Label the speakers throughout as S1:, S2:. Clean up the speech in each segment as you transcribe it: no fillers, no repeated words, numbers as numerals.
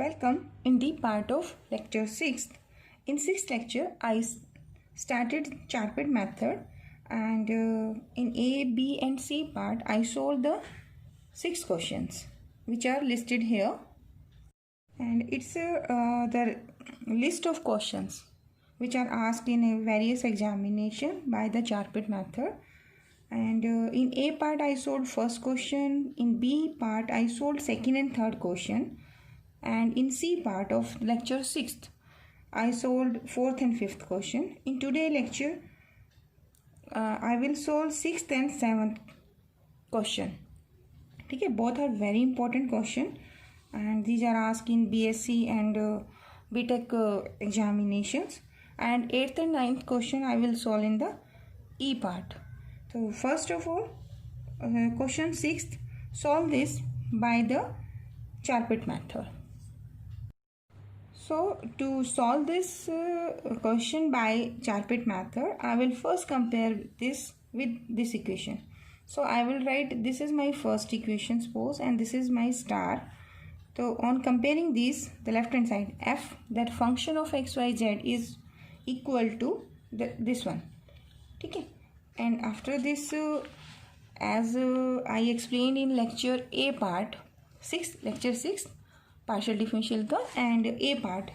S1: Welcome in the part of lecture 6th. In 6th lecture, I started Charpit method and in A, B and C part, I solved the 6 questions which are listed here. And it's the list of questions which are asked in a various examination by the Charpit method. And in A part, I solved first question. In B part, I solved second and third question. And in C part of lecture 6th, I solved 4th and 5th question. In today's lecture, I will solve 6th and 7th question. ठीक है, both are very important question and these are asked in BSc and BTech examinations. And 8th and 9th question I will solve in the E part. So first of all, question 6th, solve this by the Charpit method. So to solve this question by Charpit method, I will first compare this with this equation. So I will write this is my first equation, suppose, and this is my star. So on comparing these, the left hand side, f, that function of x, y, z is equal to this one. Okay. And after this, as I explained in lecture A part, lecture 6, partial differential का and a part,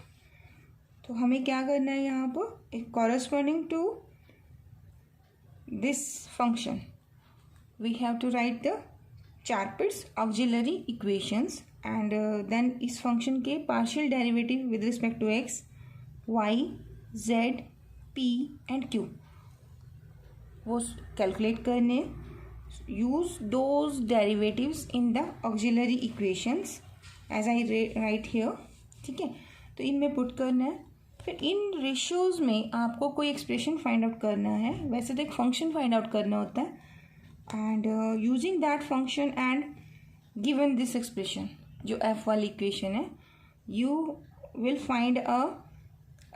S1: तो हमें क्या करना है यहाँ पर, corresponding to this function we have to write the Charpit's auxiliary equations and then इस function के partial derivative with respect to x, Y, z, p and q वो कैलकुलेट करने, use those derivatives in the auxiliary equations as I write here. ठीक है, तो इनमें put करना है. फिर इन रेशियोज़ में आपको कोई एक्सप्रेशन फाइंड आउट करना है. वैसे तो एक फंक्शन फाइंड आउट करना होता है and using that function and given this expression जो एफ वाली इक्वेशन है, you will find a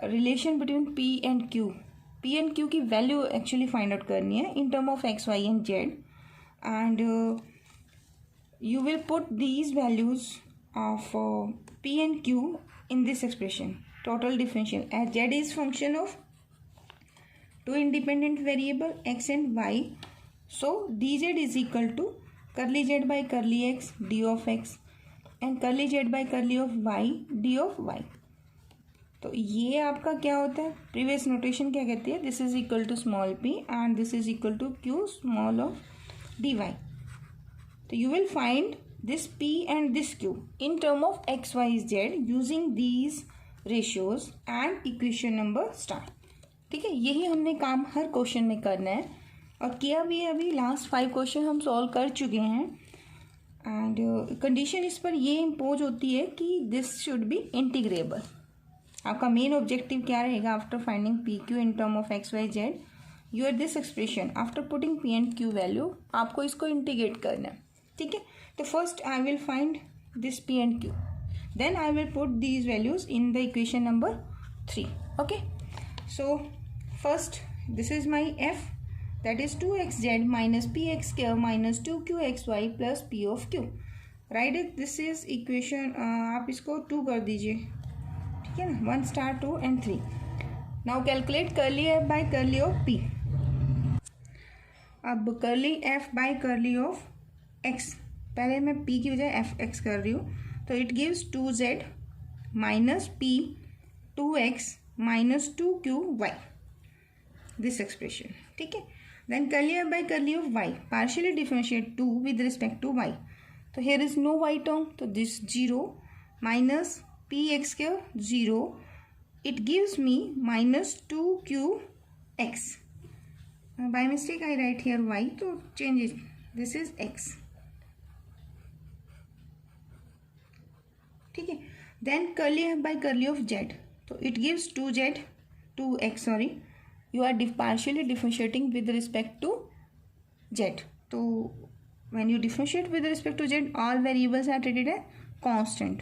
S1: relation between P and Q. P and Q की वैल्यू एक्चुअली फाइंड आउट करनी है in term of x, Y and Z and you will put these values of P and Q in this expression, total differential, as Z is function of two independent variable x and y. So dz is equal to curly z by curly x d of x and curly z by curly of y d of y. तो ये आपका क्या होता है, previous notation क्या कहती है, this is equal to small p and this is equal to q small of dy. So you will find this p and this q in term of x, y, z using these ratios and equation number star. ठीक है, यही हमने काम हर question में करना है और किया भी है. अभी लास्ट 5 क्वेश्चन हम सॉल्व कर चुके हैं एंड कंडीशन इस पर ये इम्पोज होती है कि दिस शुड बी इंटीग्रेबल. आपका मेन ऑब्जेक्टिव क्या रहेगा after finding P Q in term of x, Y, Z, your this expression after putting P and Q value आपको इसको इंटीग्रेट करना है. ठीक है, तो first I will find this P and Q, then I will put these values in the equation number 3. Okay, so first this is my F, that is 2xz minus P x square minus 2qxy plus P of Q. Right it, this is equation. आप इसको 2 कर दीजिए. ठीक है ना, 1 star 2 and 3. Now calculate करली F by curly of P. अब करली F by curly of x, पहले मैं p की बजाय एफ एक्स कर रही हूँ, तो it gives 2z minus p 2x minus 2qy, this expression. ठीक है, then curly F by curly of y, partially differentiate 2 with respect to y. तो here is no y term, तो दिस 0 माइनस p x के 0, it gives me minus 2qx. By mistake I write here y, तो change it, this is x. ठीक है, then curly F by curly of z, तो it gives 2x, sorry, you are partially differentiating with respect to z. तो when you differentiate with respect to z, all variables are treated as constant.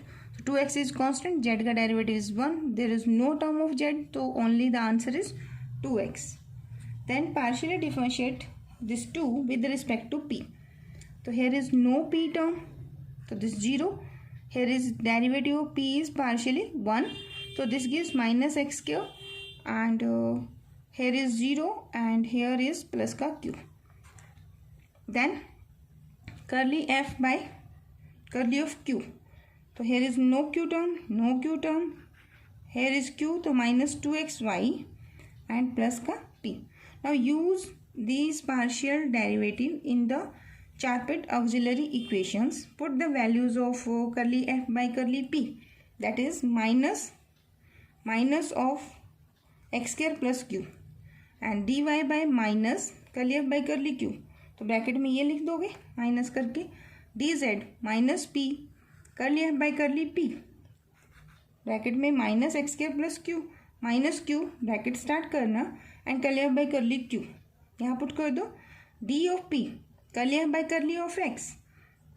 S1: 2x is constant, z का derivative is 1, there is no term of z, तो only the answer is 2x. Then partially differentiate this 2 with respect to p, तो here is no p term, तो this 0 here is derivative of p is partially 1, so this gives minus x square, and here is 0 and here is plus का q. Then curly f by curly of q, so here is no q term, here is q, तो minus 2xy and plus का p. Now use these partial derivative in the Charpit auxiliary equations. Put the values of curly f by curly p, that is minus of x square plus q and dy by minus curly f by curly q. तो bracket में ये लिख दोगे minus करके, dz minus p curly f by curly p, bracket में minus x square plus q minus q, bracket start करना, and curly F by curly q यहाँ put कर दो, d of P curly F by curly of x,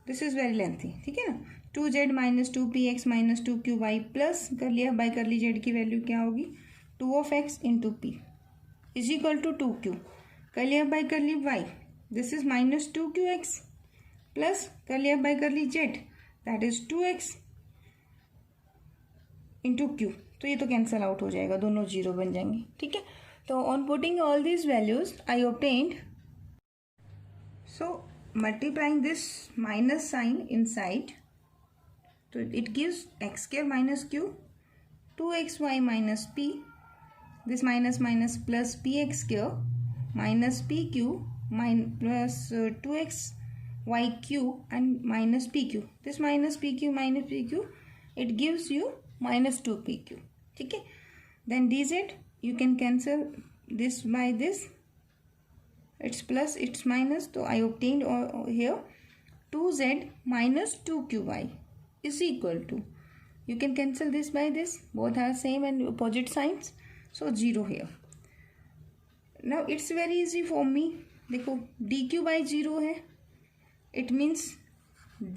S1: this is very lengthy, ठीक है ना, 2z minus 2px minus 2qy plus curly F by curly z की value क्या होगी 2 of X into P is equal to 2q curly F by curly Y, this is minus 2qx plus curly F by curly Z that is 2x into Q, तो ये तो cancel out हो जाएगा, दोनों zero बन जाएंगे, ठीक है. तो on putting all these values I obtained, so multiplying this minus sign inside, तो it gives x square minus q 2xy minus p, this minus minus plus p x square minus p q plus 2xy q and minus p q, this minus p q it gives you minus 2pq, ठीक है. Then dz you can cancel this by this, it's plus it's minus, so I obtained here 2z minus 2qy is equal to, you can cancel this by this, both are same and opposite signs, so 0 here. Now it's very easy for me, देखो dq by 0 है, it means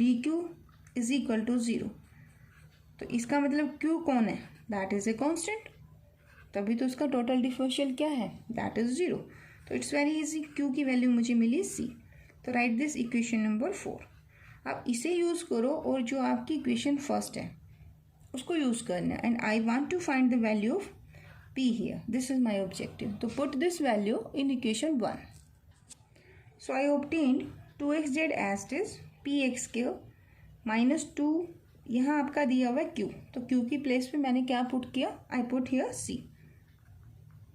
S1: dq is equal to 0, तो इसका मतलब q कौन है, that is a constant, तभी तो उसका टोटल डिफरेंशियल क्या है, दैट इज 0. तो इट्स वेरी इजी, q की वैल्यू मुझे मिली c, तो राइट दिस इक्वेशन नंबर 4. आप इसे यूज़ करो और जो आपकी इक्वेशन फर्स्ट है उसको यूज़ करना, and I want to find the value of p here, this is my objective, तो put this value in equation 1. So I obtained 2xz as it is px² minus 2, यहाँ आपका दिया हुआ है q, तो q की place पे मैंने क्या पुट किया, आई पुट हियर c,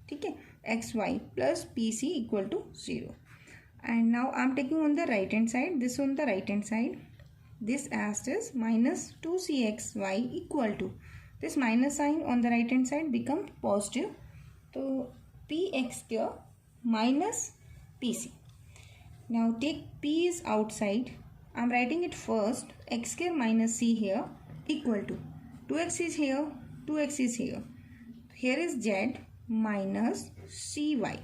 S1: ठीक है, xy plus pc equal to 0. And now I am taking on the right hand side, this on the right hand side, this age is minus 2cxy equal to, this minus sign on the right hand side become positive, तो px² minus pc. Now take p is outside, I am writing it first, x square minus c here equal to 2x is here, 2x is here. Here is z minus cy.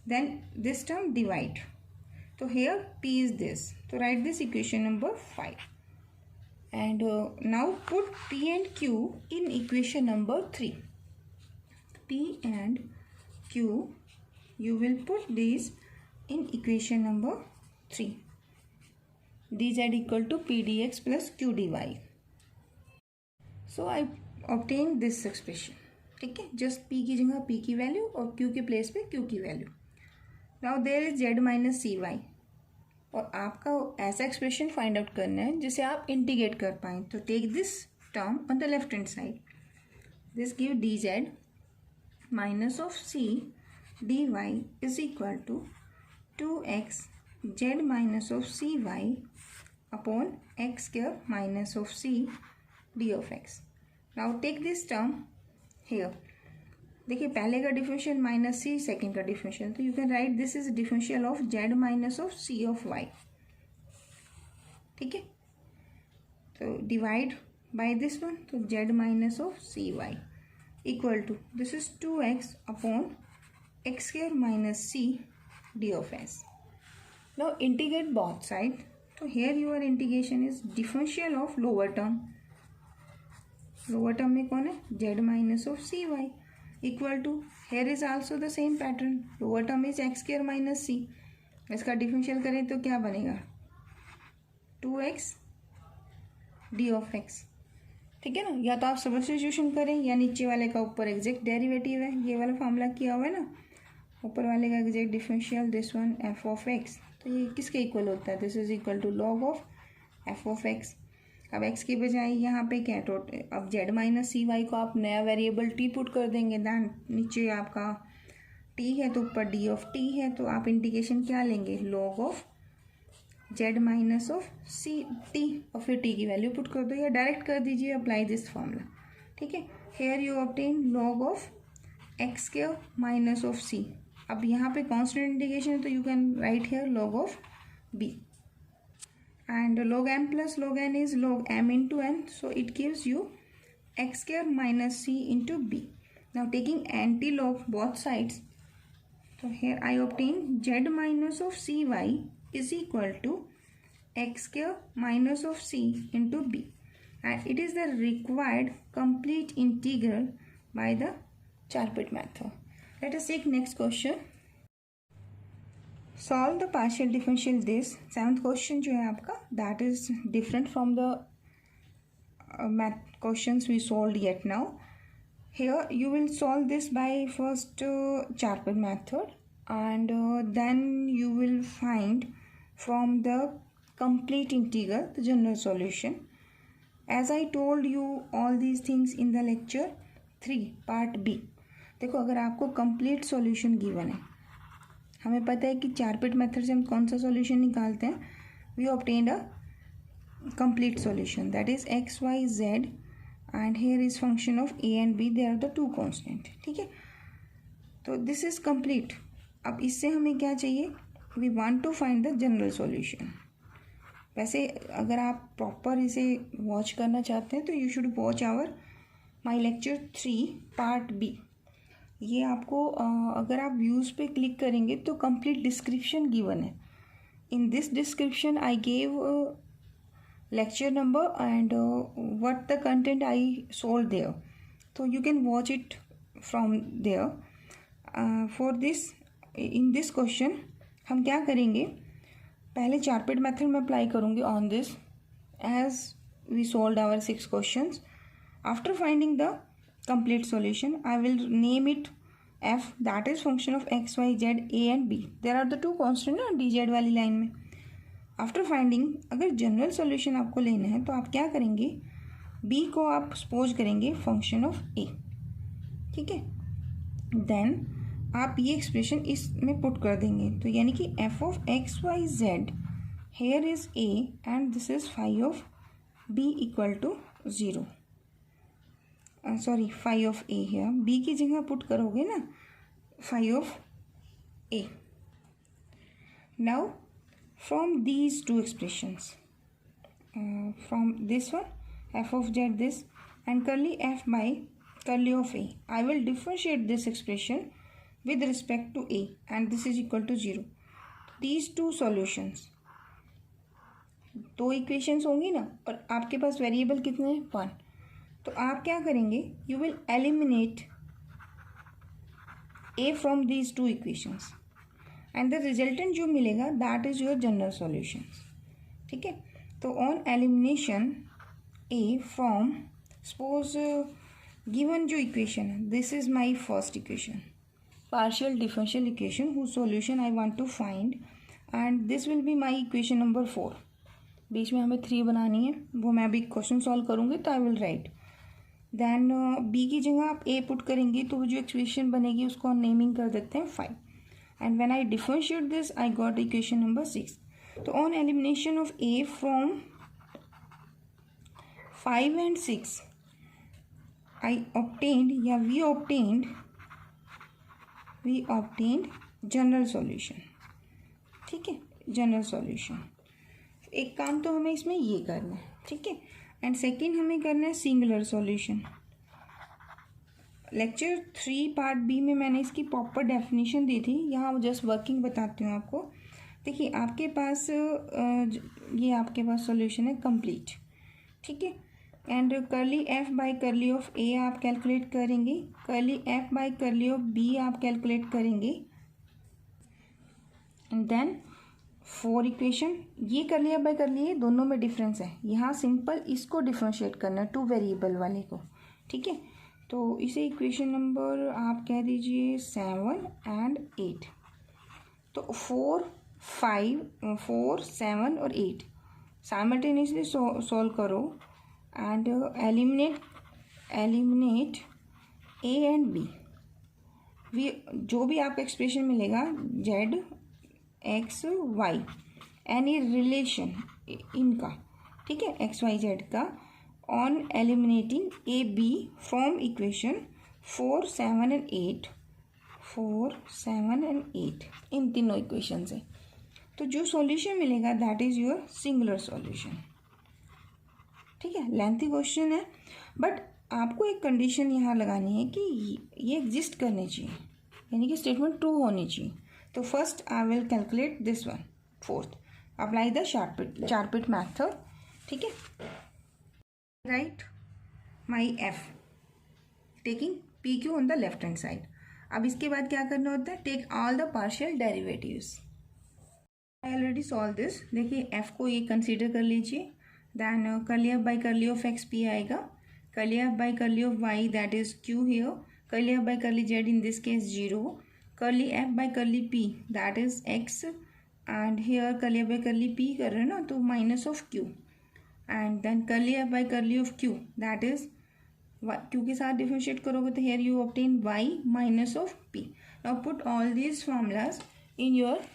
S1: Then this term divide. So here p is this. So write this equation number 5. And now put p and q in equation number 3. P and q, you will put these in equation number 3. dz equal to p dx plus q dy. So I obtained this expression, ठीक है, just p की जगह p की value और q के place पे q की value. Now there is z minus cy, और आपका ऐसा एक्सप्रेशन फाइंड आउट करना है जिसे आप इंटीग्रेट कर पाएँ, तो take this term on the left hand side, this give dz minus of c dy is equal to 2x z minus of cy upon x square minus of c d of x. Now take this term here. देखिए पहले का differential minus c, second का differential, तो you can write this is differential of z minus of c of y, ठीक है. तो divide by this one, तो z minus of cy equal to, this is 2x upon x square minus c d of s. Now integrate both side. So here your integration is differential of lower term. Lower term में कौन है, z minus of cy equal to, here is also the same pattern. Lower term is x square minus c. इसका differential करें तो क्या बनेगा, 2x D of x, ठीक है ना। या तो आप सब्स्टिट्यूशन करें या नीचे वाले का ऊपर एग्जैक्ट डेरिवेटिव है, ये वाला फॉर्मूला किया हुआ है ना, ऊपर वाले का exact differential this one F of X, तो ये किसके इक्वल होता है, this is equal to log of F of X. अब एक्स की बजाय यहाँ पे क्या अब जेड माइनस सी वाई को आप नया वेरिएबल टी पुट कर देंगे, दैन नीचे आपका टी है तो ऊपर डी ऑफ टी है, तो आप इंटीग्रेशन क्या लेंगे, log of Z minus of C T, और फिर टी की वैल्यू पुट कर दो या डायरेक्ट कर दीजिए, अप्लाई दिस फॉर्मूला, ठीक है। Here you obtain log of x square minus of c. अब यहाँ पे कांस्टेंट इंटीग्रेशन है तो you can write here log of b, and log m plus log n is log m into n, so it gives you x square minus c into b. Now taking anti-log both sides, so here I obtain z minus of cy is equal to x square minus of c into b, and it is the required complete integral by the Charpit method. Let us take next question. Solve the partial differential this. Seventh question जो है आपका, that is different from the math questions we solved yet now. Here you will solve this by first Charpit method, and then you will find from the complete integral the general solution. As I told you all these things in the lecture 3 part B. देखो, अगर आपको complete solution given है, हमें पता है कि Charpit method से हम कौन सा सॉल्यूशन निकालते हैं, we obtained a complete solution, that is X Y Z and here is function of A and B, they are the two constant, ठीक है। तो दिस इज कंप्लीट। अब इससे हमें क्या चाहिए, we want to find the general solution. वैसे अगर आप प्रॉपर इसे वॉच करना चाहते हैं तो you should watch our my lecture 3 part B. ये आपको अगर आप व्यूज़ पे क्लिक करेंगे तो कंप्लीट डिस्क्रिप्शन गिवन है। In this description I gave lecture number and what the content I solved there, तो you can watch it from there. For this, in this question हम क्या करेंगे, पहले चारपिट मेथड में apply करूँगी on this as we solved our 6 questions. After finding the complete solution, I will name it f, that is function of x, y, z, a and b. There are the two constant ना dz वाली line में। After finding, अगर general solution आपको लेना है तो आप क्या करेंगे, b को आप सपोज करेंगे फंक्शन ऑफ a, ठीक है। देन आप ये एक्सप्रेशन इसमें पुट कर देंगे, तो यानी कि f of x Y z here is a and this is phi of b equal to 0, sorry phi of a है, बी की जगह पुट करोगे ना phi of a. Now from these two expressions, from this one F of z this and curly F by curly of a, I will differentiate this expression with respect to a and this is equal to 0। These to solutions, दो equations होंगी ना, और आपके पास variable कितने हैं, 1, तो आप क्या करेंगे, you will eliminate A from these two equations and the resultant जो मिलेगा that is your general solution, ठीक है। तो on elimination A from, suppose given जो इक्वेशन है, this is my first equation, partial differential equation whose solution I want to find, and this will be my equation number 4। बीच में हमें 3 बनानी है, वो मैं अभी क्वेश्चन सॉल्व करूँगी तो I will write. Then B की जगह आप ए पुट करेंगे तो जो एक्सप्रेशन बनेगी उसको हम नेमिंग कर देते हैं 5, and when I differentiate this I got equation number 6। तो on elimination of A from 5 and 6 I obtained या वी ऑब्टेन्ड जनरल सॉल्यूशन, ठीक है, जनरल सॉल्यूशन। एक काम तो हमें इसमें ये करना है, ठीक है, एंड सेकेंड हमें करना है singular solution. Lecture 3 part B में मैंने इसकी प्रॉपर डेफिनेशन दी थी, यहाँ जस्ट वर्किंग बताती हूँ आपको। देखिए आपके पास ये आपके पास सॉल्यूशन है कंप्लीट, ठीक है, and curly F by curly of a आप कैलकुलेट करेंगे, curly F by curly of b आप कैलकुलेट करेंगे, एंड देन 4 इक्वेशन, ये कर लिया बाय कर लिए, दोनों में डिफरेंस है, यहाँ सिंपल इसको डिफ्रेंशिएट करना है 2 वेरिएबल वाले को, ठीक है। तो इसे इक्वेशन नंबर आप कह दीजिए 7 एंड 8। तो 4, 7 और 8 साइमल्टेनियसली सॉल्व करो and eliminate A and B. जो भी आपका एक्सप्रेशन मिलेगा Z X Y, any relation इनका, ठीक है, एक्स वाई जेड का, on eliminating A B from equation 4, 7 and 8, 4, 7 and 8, इन तीनों इक्वेशन से। तो जो सॉल्यूशन मिलेगा that is your singular solution, ठीक है। लेंथी क्वेश्चन है बट आपको एक कंडीशन यहाँ लगानी है कि ये एग्जिस्ट करनी चाहिए, यानी कि स्टेटमेंट ट्रू होनी चाहिए। तो first I will calculate this one, fourth, apply the Charpit method, ठीक है। Right my f taking p q on the left hand side. अब इसके बाद क्या करना होता है, take all the partial derivatives. I already solve this. देखिए एफ को ये कंसीडर कर लीजिए, then curly F by curly of x p आएगा, curly F by curly of y that is q here, curly F by curly Z in this case 0, curly F by curly P that is X, and here curly F by curly P कर रहे हैं ना, तो minus of Q, and then curly F by curly of Q that is Q के साथ differentiate करोगे तो here you obtain Y minus of P. Now put all these formulas in your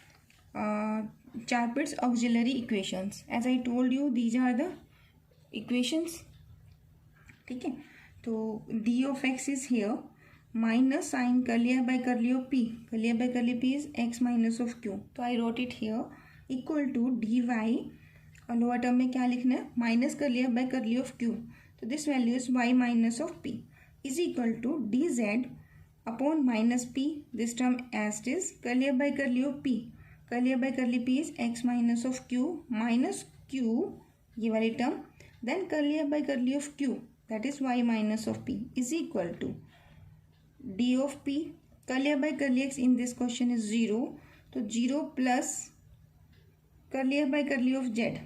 S1: Charpit's auxiliary equations. As I told you, these are the equations, ठीक है। तो d of x is here minus sin curly f by curly of p, curly f by curly p is x minus of q, तो I wrote it here equal to dy, और lower term में क्या लिखना है, minus curly f by curly of q, तो this value is y minus of p is equal to dz upon minus p, this term as it is, curly f by curly of p, curly F by curly P is X minus of Q minus Q, ये वाली term, then curly F by curly of Q that is Y minus of P is equal to D of P, curly F by curly X in this question is 0, तो 0 plus curly F by curly of Z,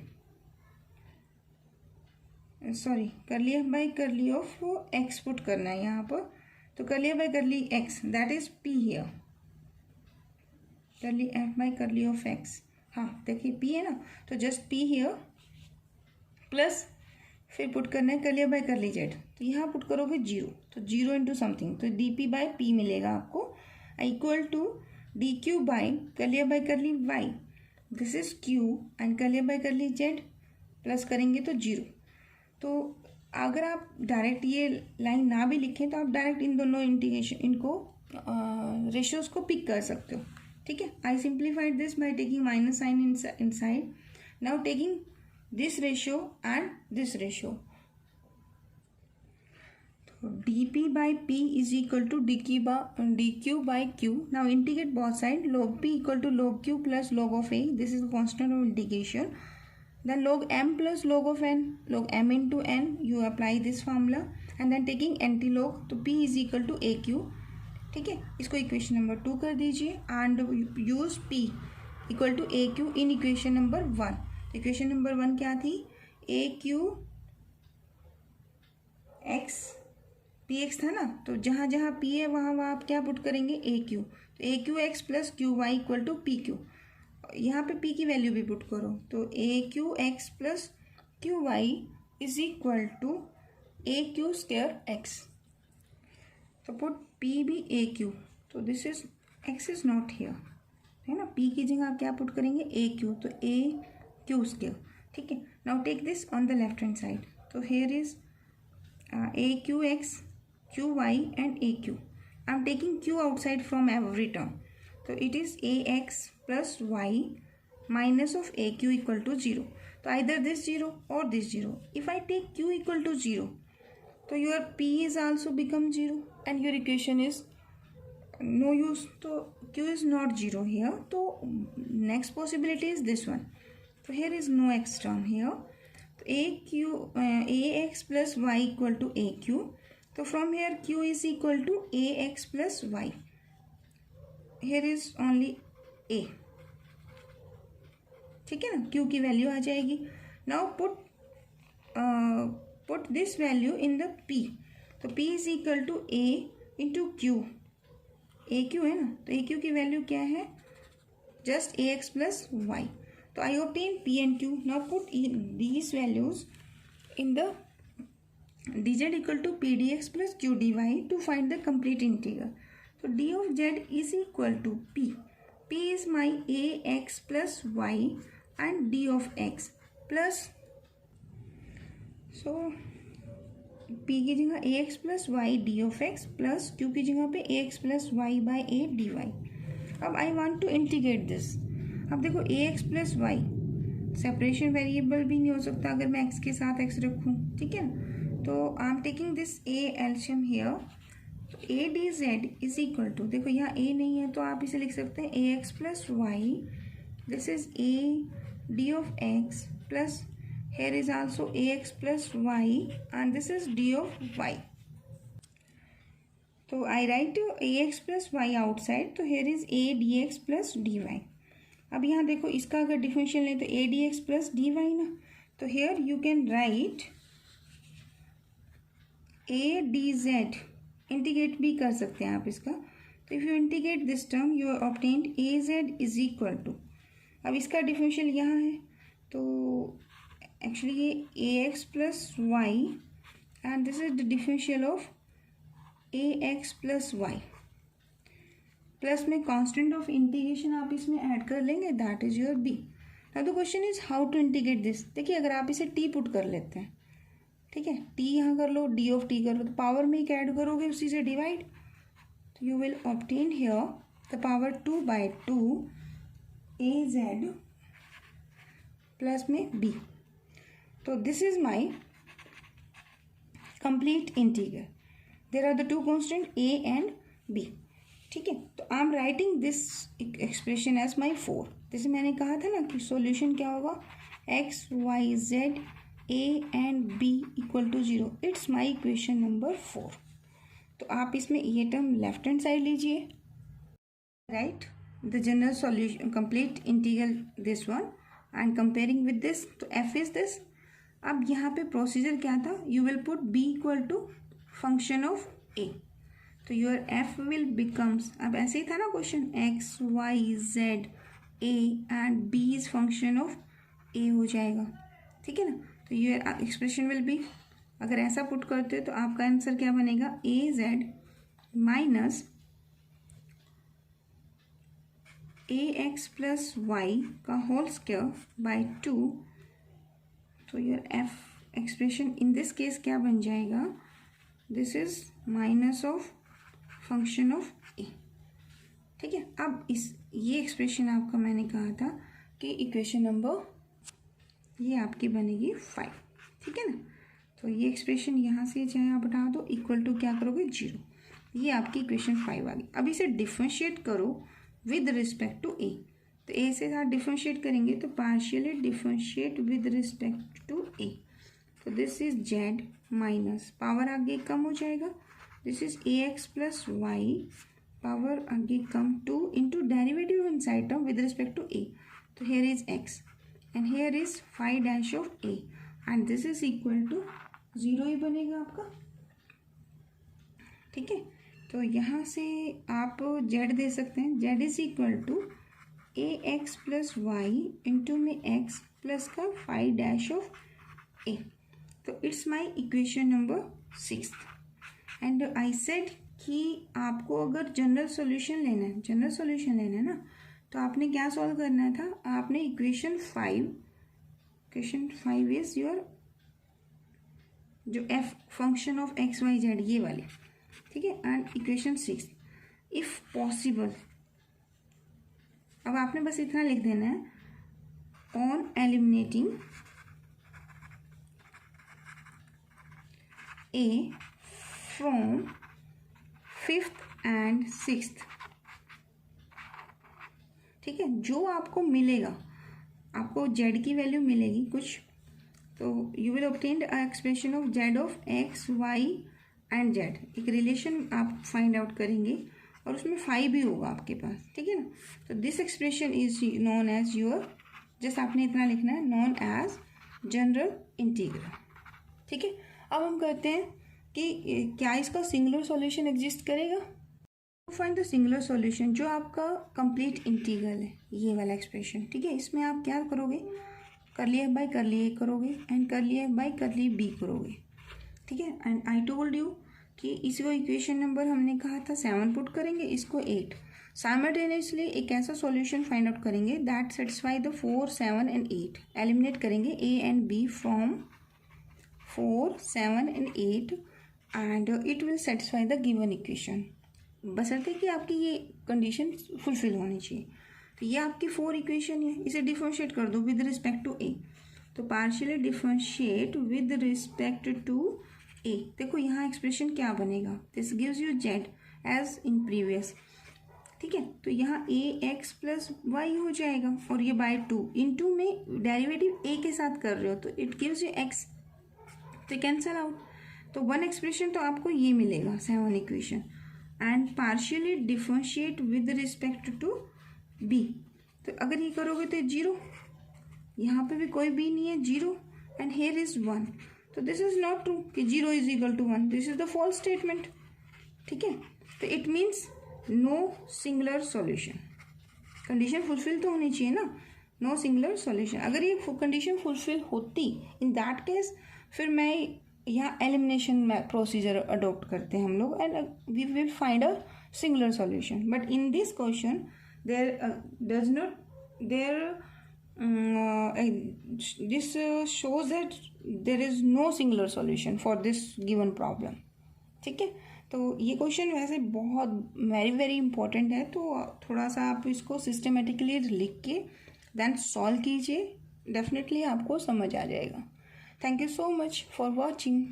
S1: sorry curly F by curly of X put करना है यहाँ पर, तो curly F by curly X that is P here, curly F by curly of X, हाँ देखिए P है ना, तो जस्ट पी हियर प्लस फिर पुट करना है curly F by curly Z, तो यहाँ पुट करोगे 0, तो 0 इंटू समथिंग, तो डी पी बाई पी मिलेगा आपको, equal to D Q by curly F by curly Y, this is Q, and curly F by curly Z plus करेंगे तो 0। तो अगर आप डायरेक्ट ये लाइन ना भी लिखें तो आप डायरेक्ट इन दोनों इंटीग्रेशन इनको रेशियोज को पिक कर सकते हो, ठीक है। I simplified this by taking minus sign inside, now taking this ratio and this ratio, तो D P by p is equal to D Q by q. Now integrate both side, log p equal to log q plus log of a, this is constant of integration, then log m plus log of n, log m into n, you apply this formula, and then taking anti-log, तो p is equal to aq, ठीक है। इसको equation number 2 कर दीजिए and use p equal to A Q in equation number 1। Equation number 1 क्या थी, A Q X P X था ना, तो जहाँ जहाँ p है वहाँ वहाँ आप क्या पुट करेंगे, ए क्यू, तो a Q x plus q y equal to p q, यहाँ पे p की वैल्यू भी पुट करो, तो a Q x plus q y is equal to A q square x, तो पुट p भी ए क्यू, तो this is x is not here, है ना, p की जगह आप क्या पुट करेंगे, ए क्यू, तो ए क्यू स्क्वायर, ठीक है। Now take this on the left hand side, तो here is a Q x q y and a q, I am taking q outside from every term, तो it is A x plus y minus of a q equal to 0, तो either this 0 और this 0, if I take q equal to 0, तो your p is also become 0 and your equation is no use, तो q is not 0 here, तो next possibility is this one, so here is no x term here, so ax plus y equal to aq, so from here q is equal to ax plus y, here is only a, ठीक है ना, Q की value आ जाएगी. Now put this value in the p. तो p is equal to a into q. A q है ना, तो ए क्यू की वैल्यू क्या है, just a x plus y. तो I obtain p and q. Now put these values in the dz equal to p dx plus q dy to find the complete integral. So d of z is equal to p. P is my ax plus y and d of x plus, so p की जगह ax plus y d of x plus q की जगह पे ax plus y by a dy. अब I want to integrate this. अब देखो ax plus y separation variable भी नहीं हो सकता अगर मैं x के साथ x रखूँ, ठीक है. तो I am taking this a एल्शियम हियर. तो a d z is equal to, देखो यहाँ a नहीं है तो आप इसे लिख सकते हैं a x plus y. This is a d of x plus here is also ax plus y and this is d of y. तो I write ax plus y outside. तो here is a dx plus dy. अब यहाँ देखो इसका अगर differential लें तो a dx plus dy ना, तो here you can write a dz. Integrate भी कर सकते हैं आप इसका. तो if you integrate this term you obtained a z is equal to, अब इसका डिफरेंशियल यहाँ है तो एक्चुअली ये a x plus y and this is the differential of a x plus y plus में कांस्टेंट ऑफ इंटीग्रेशन आप इसमें add कर लेंगे, that is your b. Now the question is how to integrate this. देखिए अगर आप इसे T put कर लेते हैं, ठीक है, टी यहाँ कर लो, डी ऑफ टी कर लो, तो पावर में एक ऐड करोगे उसी से डिवाइड. तो you will obtain here the power 2/2 A Z plus में बी. तो this is my complete integral. There are the two constant A and B. ठीक है, तो I am writing this expression as my 4. जैसे मैंने कहा था ना कि सॉल्यूशन क्या होगा, X Y Z a and b equal to 0. It's my equation number 4. तो आप इसमें ये टर्म लेफ्ट हैंड साइड लीजिए, right, the general solution complete integral this one and comparing with this. तो f इज दिस. अब यहाँ पे procedure क्या था, you will put b equal to function of a. तो योर f विल बिकम्स, अब ऐसे ही था ना question, x y z a and b is function of a हो जाएगा, ठीक है ना. तो योर एक्सप्रेशन विल बी, अगर ऐसा पुट करते हो तो आपका आंसर क्या बनेगा, A Z minus A x plus Y का होल स्क्वायर बाय 2. तो your F expression in this case क्या बन जाएगा, this is minus of function of A. ठीक है, अब ये एक्सप्रेशन आपका मैंने कहा था कि इक्वेशन नंबर ये आपकी बनेगी 5. ठीक है ना. तो ये एक्सप्रेशन यहाँ से चाहे आप हटा दो, इक्वल टू क्या करोगे 0. ये आपकी इक्वेशन 5 आ गई. अब इसे डिफ्रेंशिएट करो विद रिस्पेक्ट टू ए. तो ए से साथ डिफ्रेंशिएट करेंगे तो partially differentiate with respect to A. तो this is Z minus, power आगे कम हो जाएगा, this is A x plus Y, power आगे come 2 into derivative inside term with respect to A. तो here is X and here is phi dash of a and this is equal to 0 ही बनेगा आपका. ठीक है, तो यहाँ से आप z दे सकते हैं, z is equal to A x plus Y into में x प्लस का phi dash of a. तो it's my equation number 6. And I said कि आपको अगर जनरल सॉल्यूशन लेना है ना, तो आपने क्या सॉल्व करना था, आपने इक्वेशन 5 इज योर जो F function of x Y Z ये वाले, ठीक है, एंड इक्वेशन 6 इफ पॉसिबल. अब आपने बस इतना लिख देना है, on eliminating A from 5th and 6th. ठीक है, जो आपको मिलेगा, आपको z की वैल्यू मिलेगी कुछ, तो you will obtain expression of z of x y and z. एक रिलेशन आप फाइंड आउट करेंगे और उसमें 5 भी होगा आपके पास. ठीक है ना. तो this expression is known as your just आपने इतना लिखना है, नॉन एज जनरल इंटीग्रल। ठीक है, अब हम कहते हैं कि क्या इसका सिंगुलर सॉल्यूशन एग्जिस्ट करेगा। फाइंड द सिंगुलर सॉल्यूशन, जो आपका कंप्लीट इंटीग्रल है, ये वाला एक्सप्रेशन। ठीक है, इसमें आप क्या करोगे, करली एफ बाई करली ए करोगे एंड करली एफ बाई करली बी करोगे। ठीक है, एंड आई टोल्ड यू कि इसको इक्वेशन नंबर हमने कहा था 7 पुट करेंगे, इसको 8। साइमल्टेनियसली एक ऐसा सॉल्यूशन फाइंड आउट करेंगे that satisfy the 4, 7 and 8। Eliminate करेंगे A and B from 4, 7 and 8 and it will satisfy the given equation, बशर्ते कि आपकी ये कंडीशन फुलफिल होनी चाहिए। तो ये आपकी 4 इक्वेशन है, इसे डिफरेंशिएट कर दो विद रिस्पेक्ट टू ए। तो partially differentiate with respect to A. देखो यहाँ एक्सप्रेशन क्या बनेगा, this gives you Z as in previous. ठीक है, तो यहाँ ए एक्स प्लस वाई हो जाएगा और ये बाय 2 इन 2 में डेरिवेटिव ए के साथ कर रहे हो तो इट गिव्स यू एक्स, तो कैंसल आउट। तो वन एक्सप्रेशन तो आपको ये मिलेगा 7 equation and partially differentiate with respect to B. तो अगर ये करोगे तो 0, यहाँ पे भी कोई बी नहीं है, 0 एंड हेयर इज 1। तो दिस इज नॉट ट्रू कि 0 is equal to 1, this is the false statement. ठीक है, तो it means no singular solution. Condition fulfil तो होनी चाहिए ना, नो सिंगुलर सॉल्यूशन। अगर ये कंडीशन फुलफिल होती, इन दैट केस फिर मैं यहाँ एलिमिनेशन प्रोसीजर अडोप्ट करते हैं हम लोग and we will find a singular solution. But in this question this shows that there is no singular solution for this given problem। ठीक है, तो ये क्वेश्चन वैसे बहुत वेरी इंपॉर्टेंट है, तो थोड़ा सा आप इसको सिस्टमेटिकली लिख के देन सॉल्व कीजिए, डेफिनेटली आपको समझ आ जाएगा। Thank you so much for watching.